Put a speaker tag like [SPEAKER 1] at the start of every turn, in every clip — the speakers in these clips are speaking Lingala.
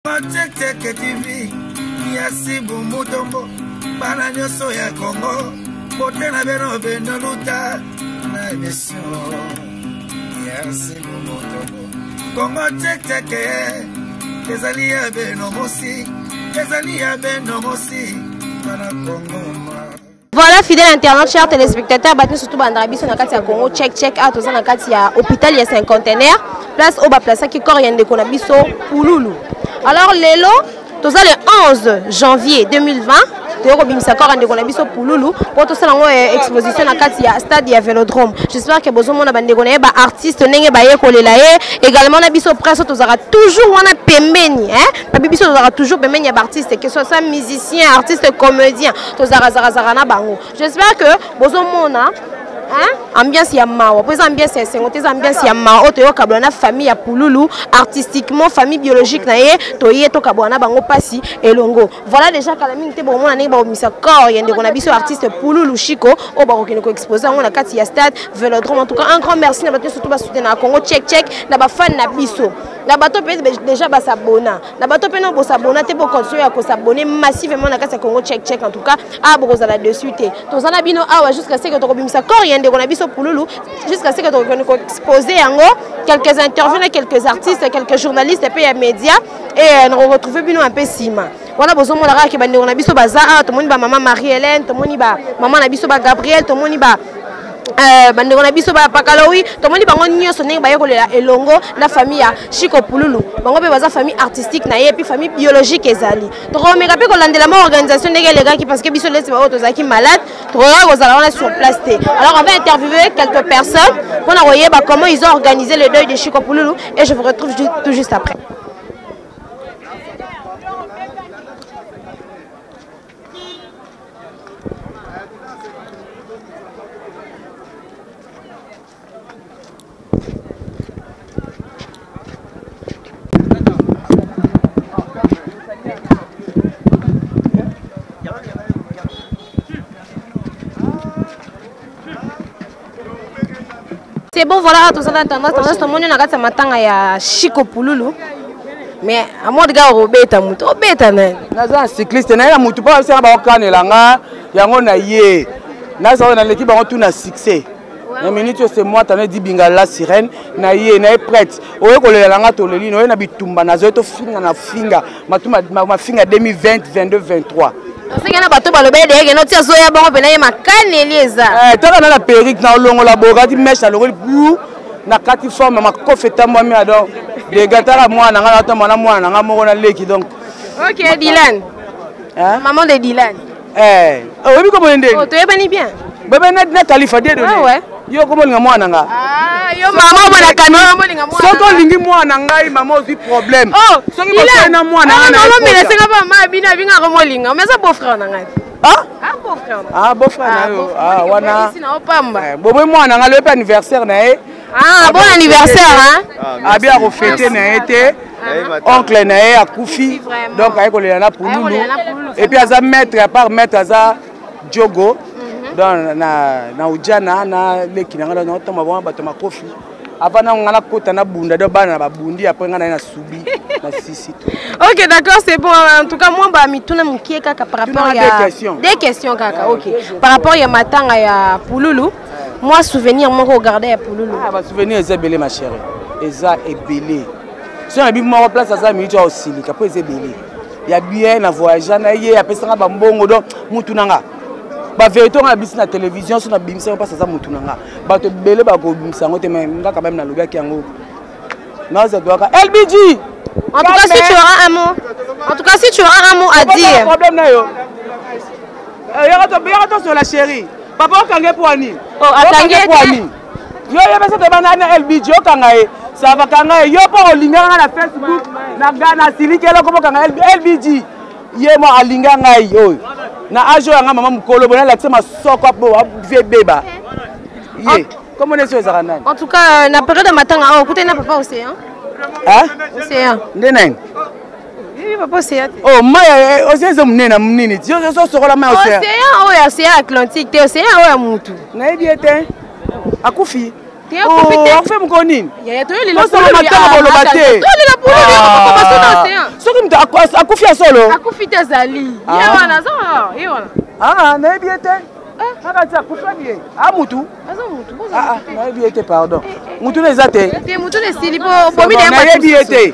[SPEAKER 1] Teke TV Yasi Bumutombo Bana nyoso ya Congo Bote na beno beno luta Na emission Yasi Bumutombo Congo teke Kezali ya beno mosi Kezali ya beno mosi Bana Congo.
[SPEAKER 2] Voilà, fidèles internautes, chers téléspectateurs, battu surtout Bandrabi, sur la carte à Congo, check out, aux la carte à hôpital, il y a 5 containers, place au bas place qui corrige de Konabiso, Pouloulou. Alors, l'élo, tout ça le 11 janvier 2020, Pouloulou, pour tout ça, exposition à carte à stade à Vélodrome. J'espère que vous avez des artistes, également, Nabiso presse, vous aurez toujours un pemeni, hein? Nabiso aura toujours pemeni artistes, que ce soit musiciens, artistes, comédiens, tous Zarazarana Bango. J'espère que vous avez ambiance ya mawa pour ambiance ya sengote ambiance ya mawa to yo kabwana famille ya Pouloulou artistiquement famille biologique na ye to ye to kabwana bango pasi elongo voilà déjà kala mingi te bomona ne ba misa corps yende kona biso artiste Pouloulou Chico o ba ko ko exposer on na kati ya stade Vélodrome. En tout cas un grand merci na bato surtout ba soutenir na Congo check na ba fan na biso na bato pe déjà ba s'abonner na bato pe non bo s'abonner te pour continuer à s'abonner massivement na kati ya Congo check en tout cas a boza la de suite to zana bino awa jusqu'à ce que to ko bimisa corps de Konabiso Pouloulou jusqu'à ce que tu aies exposé quelques interviews, quelques artistes, quelques journalistes et puis les médias et nous retrouvons un peu Sima. Voilà, besoin de la qui va nous Nabiso Baza, tout le monde maman Marie-Hélène, tout le monde maman Nabiso Gabriel, tout le monde bandeko biso ba pakalawi to moni bango nyoso ndenge ba yekolela elongo na famille ya Chico Pouloulou bango pe baza famille artistique na ye puis famille biologique ezali to romeka pe ko landela ma organisation ndenge les gars qui parce que biso lesi ba auto zaki malade to kozala sur place té. Alors on va interviewer quelques personnes pour na royeba comment ils ont organisé le deuil de Chico Pouloulou et je vous retrouve tout juste après. C'est bon, voilà, tout ça dans tendance, tout le monde a matanga ya Chico Pouloulou. Mais à moi de gars robeta muto, robeta né.
[SPEAKER 3] Naza cycliste na ya muto pas ça ba kanelanga, yango na ye. Naza na l'équipe ba tout na succès. Na minute c'est moi t'en dit binga la sirène na ye na prête. Oye ko lelanga to leli no na bitumba na zo to finga na finga. Matuma ma finga 2020 22 23.
[SPEAKER 2] C'est que na bato ba lobé de no tia zo ya bango pe na ye makaneli eza.
[SPEAKER 3] Tala na la perruque na longo la bogati mesh na longo blue na kati forme ma kofeta moi mi adon de gatala moi na ngana to mona moi na ngamo na leki donc.
[SPEAKER 2] OK Dylan. Maman de Dylan.
[SPEAKER 3] Oui comment ndé.
[SPEAKER 2] Oh, tu es bani bien.
[SPEAKER 3] Bébé na Khalifa de.
[SPEAKER 2] Ouais.
[SPEAKER 3] Yo comment nga moi nga.
[SPEAKER 2] Yo maman bona kanona mo linga moi.
[SPEAKER 3] Soko lingi moi na ngai maman aussi problème.
[SPEAKER 2] Oh,
[SPEAKER 3] soki ba na moi na nga.
[SPEAKER 2] Non, mais c'est pas maman bina binga ko mo linga. Mais ça beau frère na ngai. Beau frère.
[SPEAKER 3] Beau frère na yo. Wana.
[SPEAKER 2] Ici na opamba.
[SPEAKER 3] Bobo moi na nga le anniversaire na e.
[SPEAKER 2] Bon anniversaire hein.
[SPEAKER 3] Bien refêté na été. Oncle na e akufi. Donc ay ko le na Pouloulou. Et puis aza maître à part maître aza Diogo. Donc na ujana na leki na ngana na toma ba bato makofi. Avant on a kota na bunda de bana ba bundi après ngana na subi na sisi.
[SPEAKER 2] OK d'accord, c'est bon. En tout cas moi ba mituna mukie kaka par rapport à des questions kaka. OK. Par rapport à matanga ya Pouloulou, moi souvenir moi regarder ya Pouloulou.
[SPEAKER 3] Ba souvenir est belé ma chérie. Eza est belé. Si on a bien moi place ça mi tu aussi après c'est belé. Il y a bien na voyage na ye après ça ba mbongo donc mutu nanga. Ba vérité on a bis na télévision sur na bimisa pas ça mutu nanga. Ba to belé ba ko bimisa ngote mais nga quand même na lobi ki yango. Na ça doit LBG.
[SPEAKER 2] En tout cas si tu auras un mot. En tout cas si tu auras un mot à dire.
[SPEAKER 3] Problème na yo. Y'a sur la chérie. Papa kangé poani.
[SPEAKER 2] Oh atangé poani.
[SPEAKER 3] Yo ya besa de banana LBG o kangae. Ça va kangae yo pas olinga na Facebook na gana silikelo comme kanga LBG. Ye mo alinga ngai yo. Na ajo yanga mama mukolo bona la tsema soko po vie beba. Ye. Comment est-ce que ça nani?
[SPEAKER 2] En tout cas na période de matanga écoutez na papa océan. Océan.
[SPEAKER 3] Ndenen.
[SPEAKER 2] Oui papa océan.
[SPEAKER 3] Oh mai océan mnena mnini. Yo so la mai océan.
[SPEAKER 2] Océan Atlantique, te océan mutu.
[SPEAKER 3] Na ebiete. Akufi. On fait mon conning.
[SPEAKER 2] Il y a
[SPEAKER 3] les la solo matanga bolobate. Soki mta akufi ya solo.
[SPEAKER 2] Akufi te zali. Yewana ça. Yewana.
[SPEAKER 3] Ah, na biete. Ah, ça akufi bien. Ah mutu. Ah, na biete pardon. Mutu les ate.
[SPEAKER 2] Te mutu les silipo bomi de
[SPEAKER 3] na biete.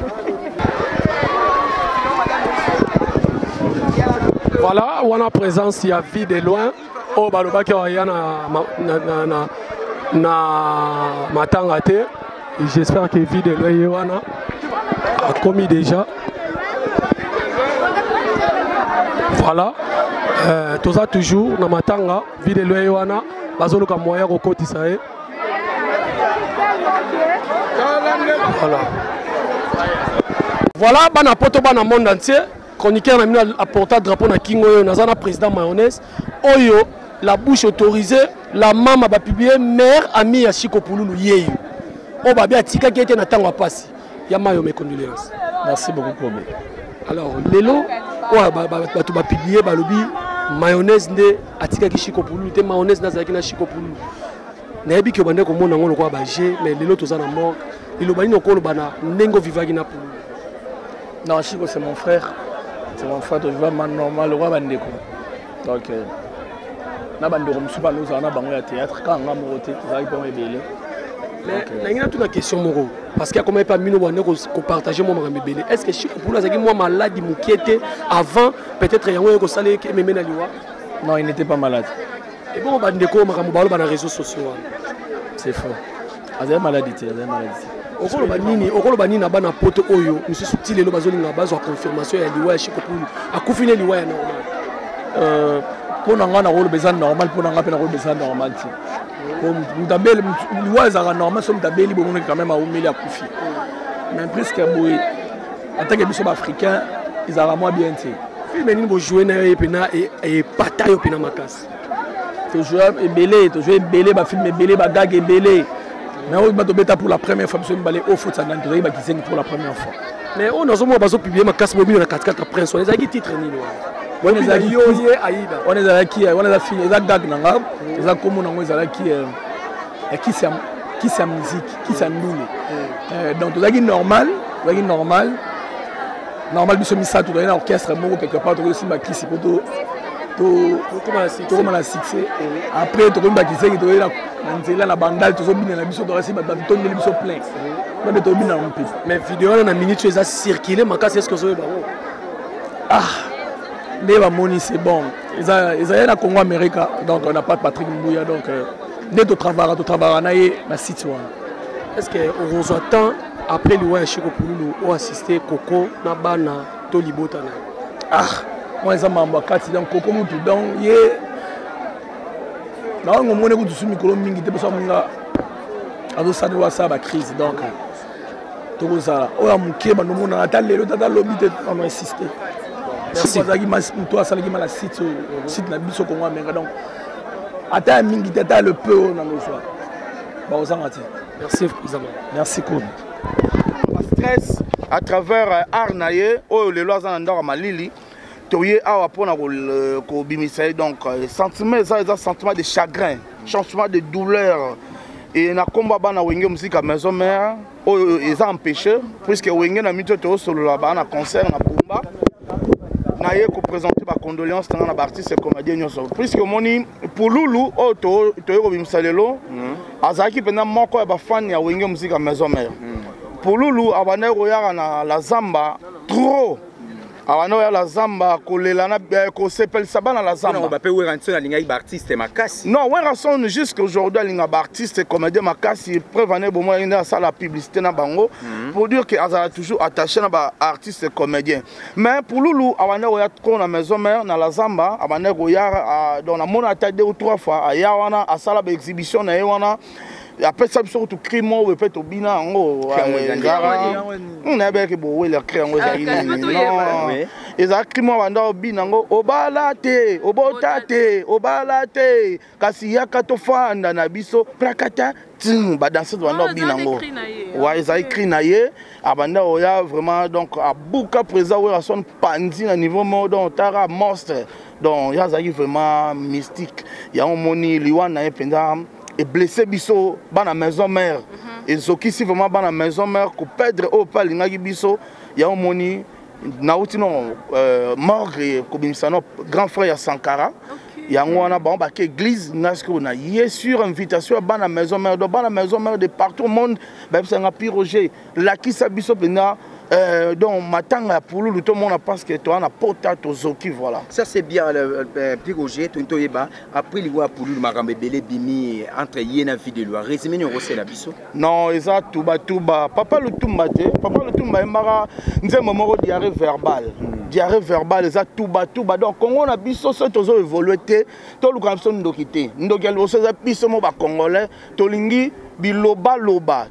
[SPEAKER 4] Voilà, on a présence il y a vie de loin. Oh balobaki ya na matanga te. J'espère que vie de loin a commis déjà. Voilà. Tout ça toujours na matanga vie de loin bazolo ka moya ko kotisa e. Voilà. Voilà bana poto bana monde entier. Chroniqueur a mis à porter drapeau na Kingo Nazana président mayonnaise. Oyo la bouche autorisée, la maman va publier mère amie à Chico Pouloulou Yeyu. On va bien tika qui était na tango passi. Yamayo mes condoléances.
[SPEAKER 5] Merci beaucoup Kobe.
[SPEAKER 4] Alors lelo on va publier balobi mayonnaise de atika ki Chico Pouloulou te mayonnaise na zaki na Chico Pouloulou. Na yebi ke bande ko mona ngolo ko ba G mais lelo to za na mort. Il obani no ko bana nengo vivaki na Pouloulou.
[SPEAKER 5] Non, Chico c'est mon frère. C'est mon frère, je vais normal, le roi Bandeko. Donc, na bandeko musuba nous on a bango ya théâtre quand on a monté, ça il peut ébélé.
[SPEAKER 4] Mais il y a toute la question moro parce qu'il y a comment pas mino bande ko partager moi ma ébélé. Est-ce que Chico pour ça moi malade moukiete avant peut-être yango ko salé que mémé na liwa?
[SPEAKER 5] Non, il n'était pas malade.
[SPEAKER 4] Et bon bandeko makambo balo na réseaux sociaux.
[SPEAKER 5] C'est faux. Azé maladie, azé maladie.
[SPEAKER 4] okolo banini na bana poto oyo monsieur subtil lo bazolinga bazwa confirmation ya liwa ya Chico Pouloulou akufine liwa ya normal
[SPEAKER 5] pour nga na rolo besoin normal pour nga pe na rolo besoin normal ti comme mutabeli liwa za normal so mutabeli bo quand même a umeli akufi mais presque boy en tant que biso africain ils ont moi bien ti
[SPEAKER 4] mais nini bo jouer na epena et patayo pena makasi
[SPEAKER 5] to jouer belé ba film belé ba gag belé. Mais on va te pour la première fois, monsieur Mbalé, au foot, ça n'a pas été pour la première fois.
[SPEAKER 4] Mais on a publié ma casse mobile à 4 princes. On les a dit titre ni
[SPEAKER 5] on les a dit on les a qui on les a fini, les a gag nangab, les a comme on les a qui c'est musique, qui c'est nous. Donc tu as dit normal, monsieur Missa, tu dois un orchestre quelque part, tu dois aussi qui c'est pour tout. Comment la succès après tu vas qui c'est qui doit la la bandale tu vas bien la biso doit rester ton le biso plein mais tu bien en plus
[SPEAKER 4] mais vidéo na minute tu as circulé ma casse est-ce que ça
[SPEAKER 5] ah les moni c'est bon ils ont la Congo Amérique donc on n'a pas de Patrick Mbouya donc dès tu travailles na site
[SPEAKER 4] est-ce que on reçoit temps après le ouais Chico Pouloulou ou assister Coco na bana to libota na
[SPEAKER 5] ah moi ça m'a bakati donc Coco mutu donc ye na on mone ko tusu mikolo mingi te beso munga ado sa de wasa ba crise donc to ça o ya muke ba no mona ata lelo tata lobby te on va insister merci bazaki mas mutu asala ki mala site na biso Congo Amérique donc ata mingi tata le peu na no soir ba ozangati
[SPEAKER 4] merci Isama
[SPEAKER 5] merci cool
[SPEAKER 1] stress à travers Arnaye o le lois en ndora malili toye awa pona ko bimisa donc sentiment ça sentiment de chagrin changement de douleur et na combat bana wenge musique à maison mère o ils ont empêché puisque wenge na mito to solo la bana concert na Pumba na ye ko présenter ba condoléances na ba artiste comédien nyoso puisque moni Pouloulou o to ko bimisa lelo azaki pena moko ya ba fan ya wenge musique à maison mère Pouloulou abana ko yara na la zamba trop awano ya la zamba kolela na ko sepel sabana la zamba
[SPEAKER 6] on va pas ouvrir un son alinga ba artiste makasi
[SPEAKER 1] non ouais raison jusqu'aujourd'hui alinga ba artiste comédien makasi prévenez bon moi ina ça la publicité na bango pour dire que azala toujours attaché na ba artiste comédien mais pour Loulou awano ya ko na maison mère na la zamba abane ko ya dans la mona ta 2 ou 3 fois aya wana asala ba exhibition na wana après ça surtout crime ou peut-être bina ngo on a bien que bo le crime ngo za non et ça crime wanda bina ngo obalate obotate obalate kasi yakato fanda na biso prakata ba danser wanda bina ngo ouais ça écrit na ye abanda oya vraiment donc a buka présent ou son pandi na niveau modon tara monstre donc ya za vraiment mystique ya on moni liwana e penda et blessé biso bana maison mère et zoki si vraiment bana maison mère ko perdre au pas lingaki biso ya omoni nauti non morgue ko bimisano grand frère ya Sankara yango wana ba ba église nasko na yé sur invitation bana maison mère de partout au monde ba bisanga Roger la ki sa biso pena donc matanga pour tout le monde parce que toi on a potato zoki voilà
[SPEAKER 6] ça c'est bien le Roger tonto yeba après li wa pour le makambe belé bimi entre yena vie de loi résumé ni rosé la biso
[SPEAKER 1] non eza tuba papa le tumba emara nzembo moko diarrhée verbale eza tuba donc Congo na biso so tozo évoluer te to luka biso ndokité ndoki loso eza biso mo ba congolais tolingi biloba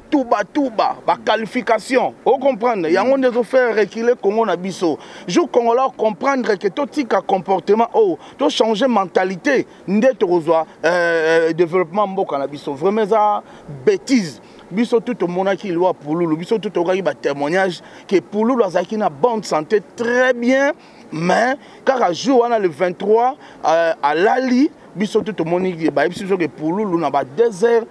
[SPEAKER 1] tuba ba qualification on comprendre yango ndezo faire reculer Congo na biso je congolais comprendre que to tika comportement to changer mentalité nde to kozwa développement mboka na biso vraiment ça bêtise biso tout le monde qui loi pour Loulou biso tout le monde témoignage que pour Loulou azaki na bonne santé très bien mais car à jour on a le 23 à Lali biso tout le monde qui ba biso que pour Loulou na ba désert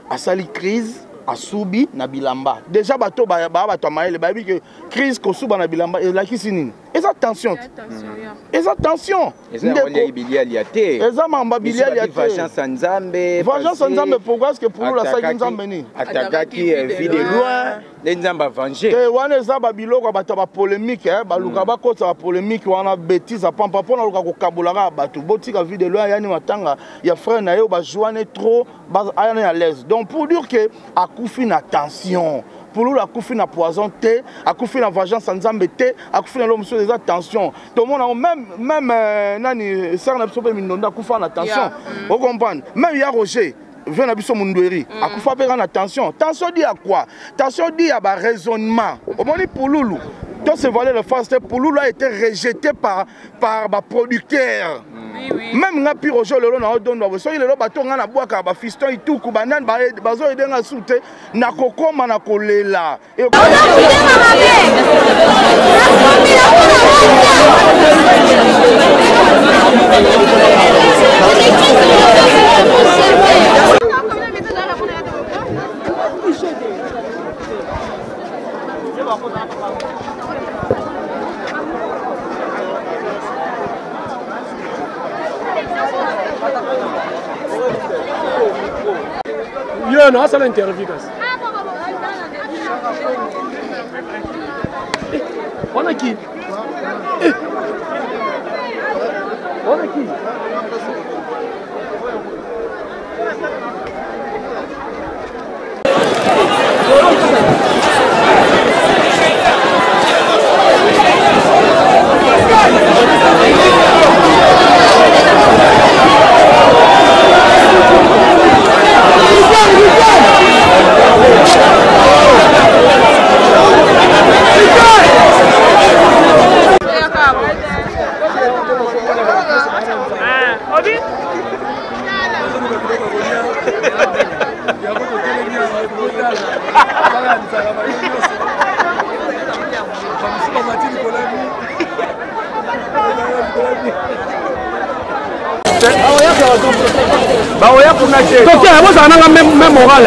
[SPEAKER 1] à sali crise à Soubi na Bilamba déjà bato ba bato maele ba bi que crise ko suba na Bilamba et la kisini et attention eza mamba biliali ya te
[SPEAKER 6] vengeance nzambe
[SPEAKER 1] pourquoi est-ce que pour la saki nzambe ni
[SPEAKER 6] attaquaki vie de loi les nzamba venger
[SPEAKER 1] wana eza ba biloko bato ba polémique ba luka ba kota ba polémique wana bêtise pampa pona luka ko kabulaka bato botika vie de loi yani matanga ya frère na yo ba joine trop ba ayana à l'aise donc pour dire que akufi na tension pour nous, la coufi na poison té, a coufi na vengeance sans nzambe té, a coufi na l'homme sur des attentions. Tout le monde même nani sert na biso pe minonda coufa na attention. Vous comprenez? Même ya Roger vient na biso mundweri, a coufa pe na attention. Tension dit à quoi? Tension dit à ba raisonnement. Au moment pour Loulou, tout ce volet le face pour Loulou a été rejeté par ba producteur. Même na pire aujourd'hui le na don do so ile lo bato nga na bwaka ba fiston ituku banane bazo edenga sute na kokoma na kolela
[SPEAKER 4] Yo, non, ça l'interview. On a qui? On a qui?
[SPEAKER 5] Donc, vous avez même moral.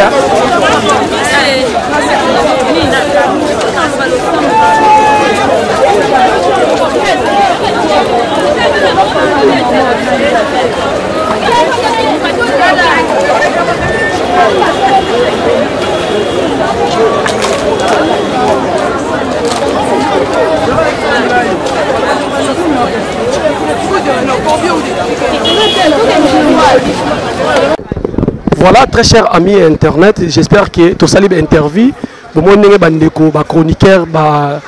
[SPEAKER 4] Voilà, très chers amis internet, j'espère que tout ça libre interview. Bon, moi, bandeko, ba chroniqueur, ba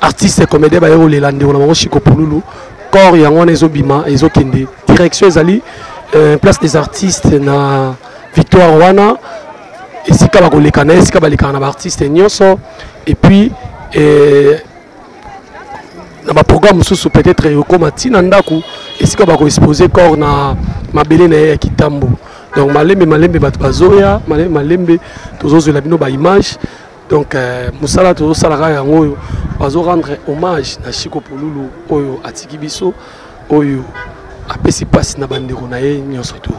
[SPEAKER 4] artiste, comédien, ba les landé, on a Chico Pouloulou, corps yango nezo bima, ezo kende. Direction ezali, place des artistes na Victoire Wana, et si kaba ko lekana, si kaba lekana ba artiste nyonso, et puis na ba programme sous peut-être comme tina ndaku, et si kaba ko exposer corps na mabele na Kitambo. Donc malembe bat bazoya malembe tozo la bino ba image donc musala tozo salaka yango bazo rendre hommage na Chico Pouloulou oyo atiki biso oyo apesi passe na bandeko na ye nyonso to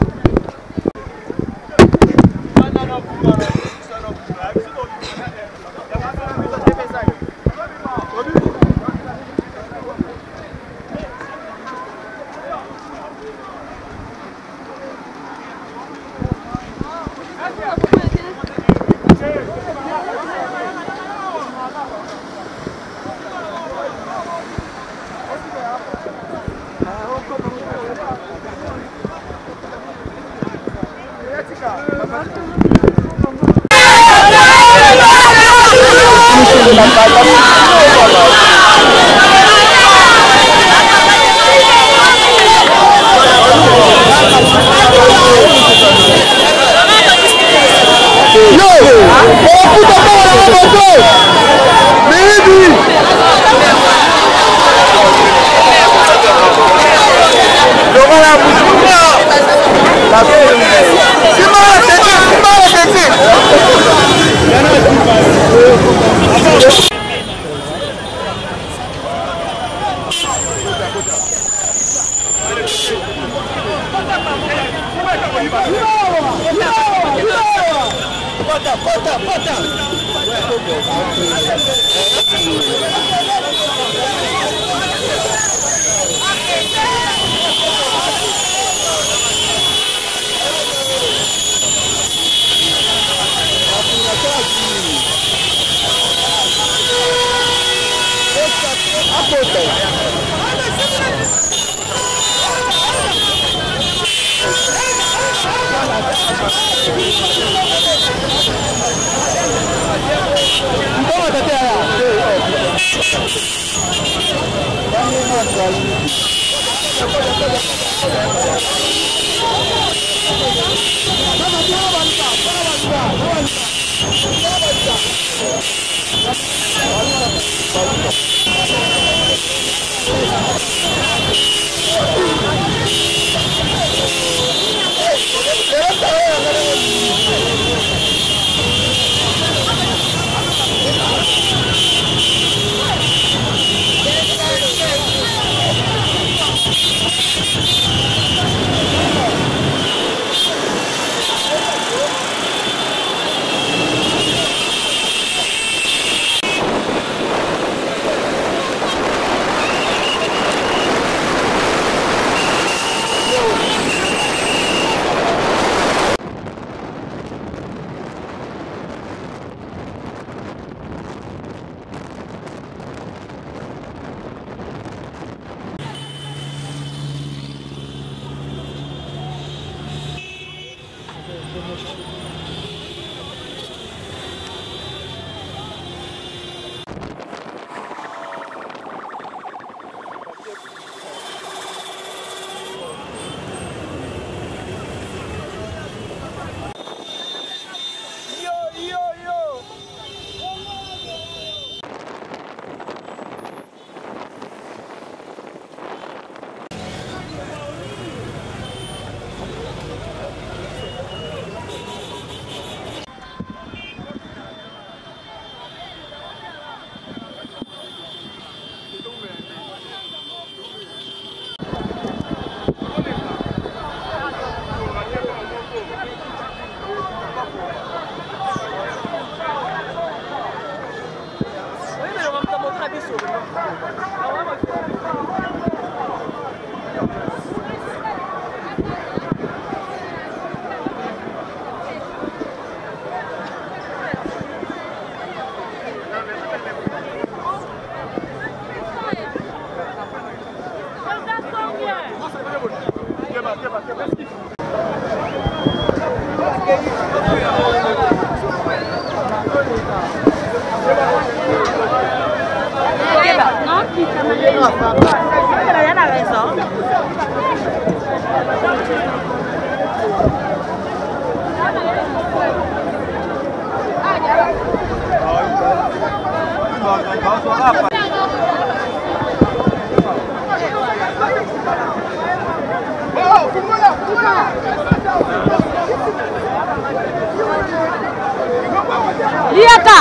[SPEAKER 2] Liaka,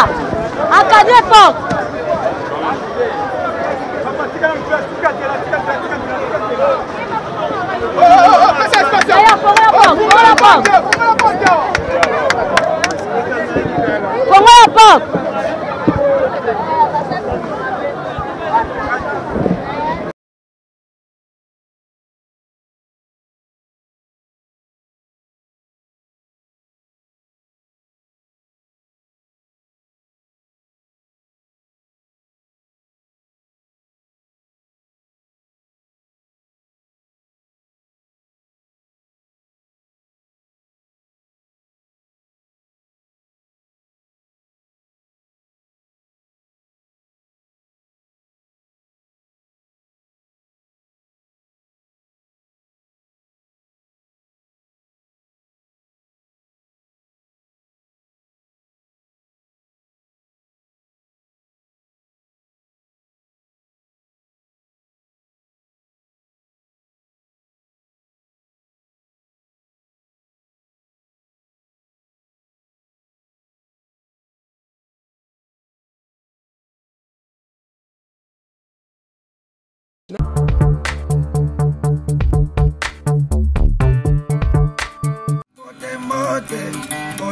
[SPEAKER 2] Acadie Pop. Pongo la pop.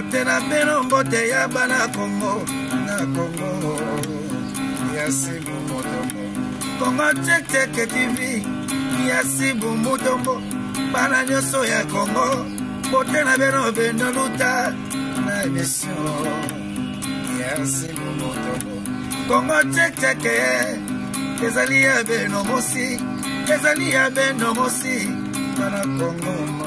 [SPEAKER 7] mbote na beno mbote ya bana Congo na Congo yasibu motombo Congo Teke TV yasibu motombo bana nyoso ya Congo mbote na beno luta na émission yasibu motombo Congo Teke ezali ya beno mosi bana Congo